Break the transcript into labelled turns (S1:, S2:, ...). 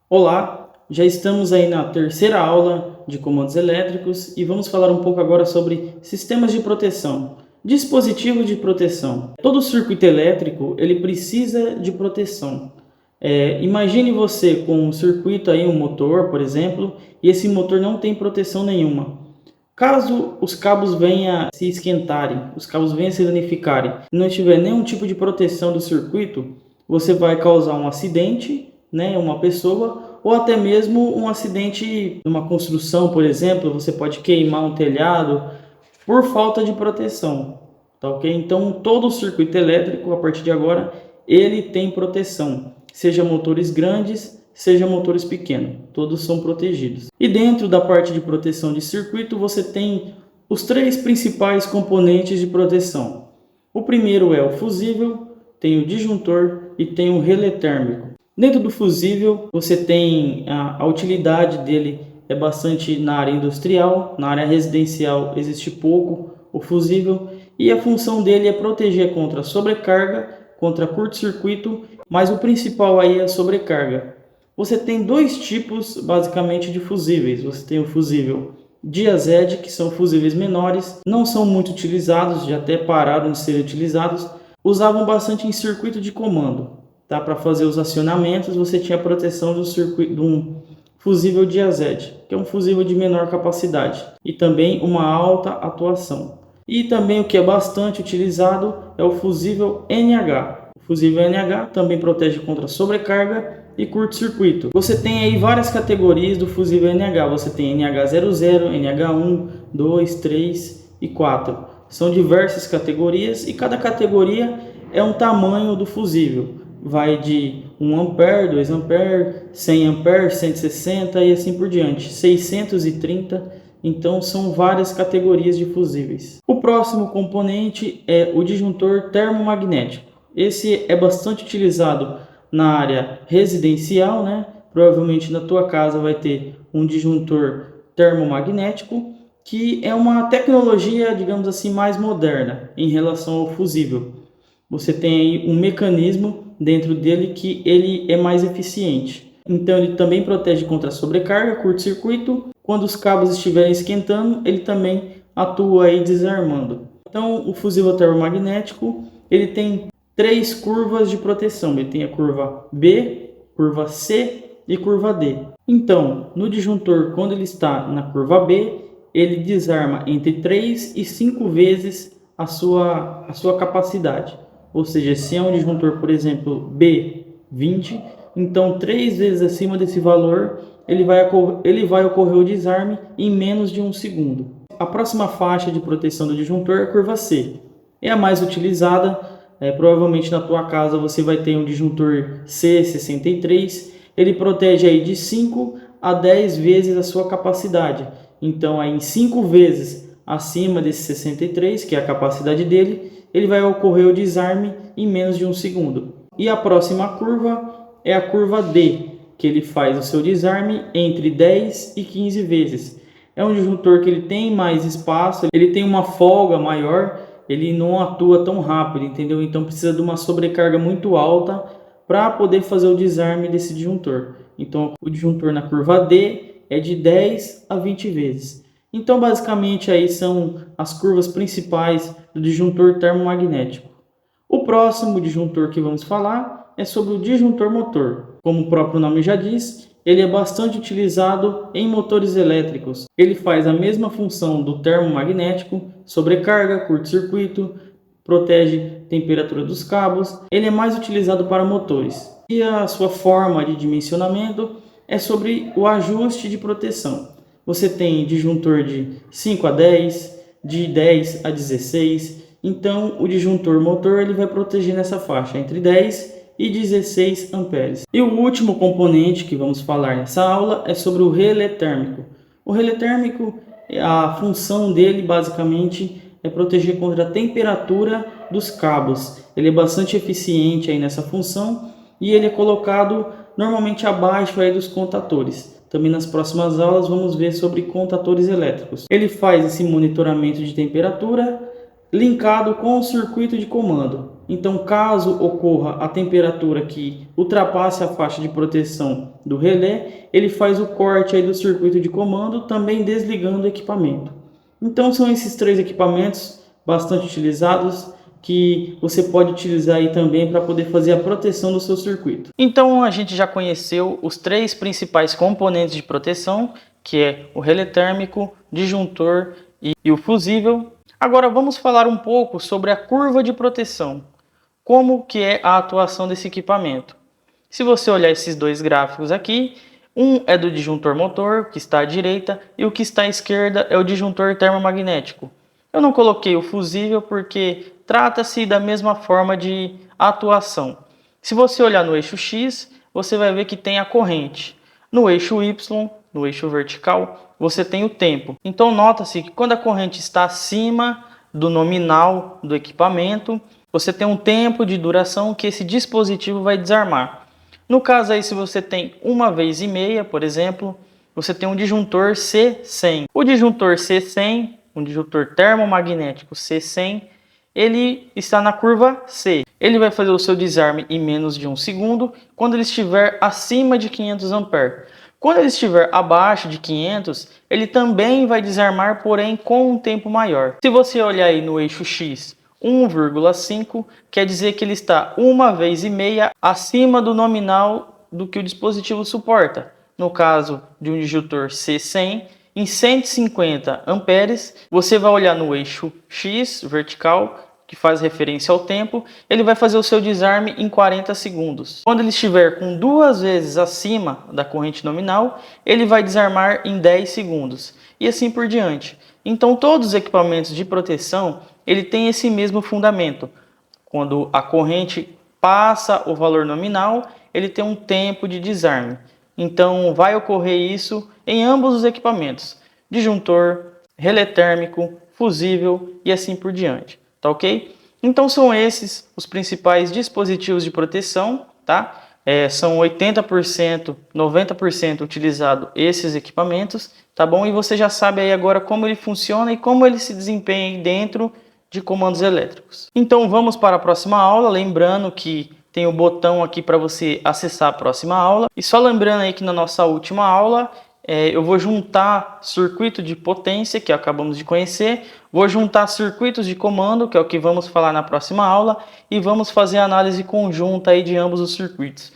S1: Olá, já estamos aí na terceira aula de comandos elétricos e vamos falar um pouco agora sobre sistemas de proteção, dispositivos de proteção. Todo circuito elétrico ele precisa de proteção. Imagine você com um circuito aí, um motor, por exemplo, e esse motor não tem proteção nenhuma. Caso os cabos venham a se esquentarem, os cabos venham a se danificarem, e não tiver nenhum tipo de proteção do circuito, você vai causar um acidente, né, uma pessoa, ou até mesmo um acidente numa construção, por exemplo, você pode queimar um telhado por falta de proteção, tá ok? Então todo o circuito elétrico, a partir de agora, ele tem proteção, seja motores grandes, seja motores pequenos, todos são protegidos. E dentro da parte de proteção de circuito, você tem os três principais componentes de proteção. O primeiro é o fusível, tem o disjuntor e tem o relé térmico. Dentro do fusível, você tem a utilidade dele é bastante na área industrial, na área residencial existe pouco o fusível, e a função dele é proteger contra sobrecarga, contra curto-circuito, mas o principal aí é a sobrecarga. Você tem dois tipos basicamente de fusíveis. Você tem o fusível Dia-Z, que são fusíveis menores, não são muito utilizados, já até pararam de ser utilizados, usavam bastante em circuito de comando. Tá? Para fazer os acionamentos, você tinha a proteção do circuito de um fusível Dia-Z, que é um fusível de menor capacidade e também uma alta atuação. E também o que é bastante utilizado é o fusível NH. O fusível NH também protege contra sobrecarga e curto-circuito. Você tem aí várias categorias do fusível NH. Você tem NH00, NH1, 2, 3 e 4. São diversas categorias e cada categoria é um tamanho do fusível. Vai de 1 ampere, 2 ampere, 100 ampere, 160 e assim por diante. 630. Então são várias categorias de fusíveis. O próximo componente é o disjuntor termomagnético. Esse é bastante utilizado na área residencial, né? Provavelmente na tua casa vai ter um disjuntor termomagnético, que é uma tecnologia, digamos assim, mais moderna em relação ao fusível. Você tem aí um mecanismo dentro dele que ele é mais eficiente. Então ele também protege contra sobrecarga, curto-circuito. Quando os cabos estiverem esquentando, ele também atua aí desarmando. Então o fusível termomagnético, ele tem três curvas de proteção. Ele tem a curva B, curva C e curva D. Então, no disjuntor, quando ele está na curva B, ele desarma entre 3 e 5 vezes a sua capacidade. Ou seja, se é um disjuntor, por exemplo, B20, então 3 vezes acima desse valor, ele vai ocorrer o desarme em menos de 1 segundo. A próxima faixa de proteção do disjuntor é a curva C. É a mais utilizada. Provavelmente na tua casa você vai ter um disjuntor C63. Ele protege aí de 5 a 10 vezes a sua capacidade. Então, aí, em 5 vezes acima desse 63, que é a capacidade dele, ele vai ocorrer o desarme em menos de 1 segundo. E a próxima curva é a curva D, que ele faz o seu desarme entre 10 e 15 vezes. É um disjuntor que ele tem mais espaço, ele tem uma folga maior, ele não atua tão rápido, entendeu? Então precisa de uma sobrecarga muito alta para poder fazer o desarme desse disjuntor. Então o disjuntor na curva D é de 10 a 20 vezes. Então basicamente aí são as curvas principais do disjuntor termomagnético. O próximo disjuntor que vamos falar é sobre o disjuntor motor. Como o próprio nome já diz, ele é bastante utilizado em motores elétricos. Ele faz a mesma função do termomagnético, sobrecarga, curto-circuito, protege a temperatura dos cabos. Ele é mais utilizado para motores. E a sua forma de dimensionamento é sobre o ajuste de proteção. Você tem disjuntor de 5 a 10, de 10 a 16. Então o disjuntor motor ele vai proteger nessa faixa entre 10 e 16 amperes. E o último componente que vamos falar nessa aula é sobre o relé térmico. O relé térmico, a função dele basicamente é proteger contra a temperatura dos cabos. Ele é bastante eficiente aí nessa função e ele é colocado normalmente abaixo aí dos contatores. Também nas próximas aulas vamos ver sobre contatores elétricos. Ele faz esse monitoramento de temperatura linkado com o circuito de comando. Então, caso ocorra a temperatura que ultrapasse a faixa de proteção do relé, ele faz o corte aí do circuito de comando, também desligando o equipamento. Então, são esses três equipamentos bastante utilizados que você pode utilizar aí também para poder fazer a proteção do seu circuito. Então, a gente já conheceu os três principais componentes de proteção, que é o relé térmico, disjuntor e o fusível. Agora vamos falar um pouco sobre a curva de proteção. Como que é a atuação desse equipamento? Se você olhar esses dois gráficos aqui, um é do disjuntor motor, que está à direita, e o que está à esquerda é o disjuntor termomagnético. Eu não coloquei o fusível porque trata-se da mesma forma de atuação. Se você olhar no eixo X, você vai ver que tem a corrente. No eixo Y, no eixo vertical, você tem o tempo. Então nota-se que quando a corrente está acima do nominal do equipamento, você tem um tempo de duração que esse dispositivo vai desarmar. No caso aí, se você tem 1,5 vezes, por exemplo, você tem um disjuntor C100. O disjuntor C100, um disjuntor termomagnético C100, ele está na curva C. Ele vai fazer o seu desarme em menos de 1 segundo quando ele estiver acima de 500 amperes. Quando ele estiver abaixo de 500, ele também vai desarmar, porém com um tempo maior. Se você olhar aí no eixo X, 1,5 quer dizer que ele está 1,5 vezes acima do nominal do que o dispositivo suporta. No caso de um disjuntor C100, em 150 amperes, você vai olhar no eixo X vertical, que faz referência ao tempo, ele vai fazer o seu desarme em 40 segundos. Quando ele estiver com 2 vezes acima da corrente nominal, ele vai desarmar em 10 segundos. E assim por diante. Então todos os equipamentos de proteção, ele tem esse mesmo fundamento. Quando a corrente passa o valor nominal, ele tem um tempo de desarme. Então vai ocorrer isso em ambos os equipamentos. Disjuntor, relé térmico, fusível e assim por diante. Tá ok? Então são esses os principais dispositivos de proteção, tá? São 80%, 90% utilizado esses equipamentos, tá bom? E você já sabe aí agora como ele funciona e como ele se desempenha dentro de comandos elétricos. Então vamos para a próxima aula, lembrando que tem o botão aqui para você acessar a próxima aula. E só lembrando aí que na nossa última aula, eu vou juntar circuito de potência, que acabamos de conhecer, vou juntar circuitos de comando, que é o que vamos falar na próxima aula, e vamos fazer a análise conjunta aí de ambos os circuitos.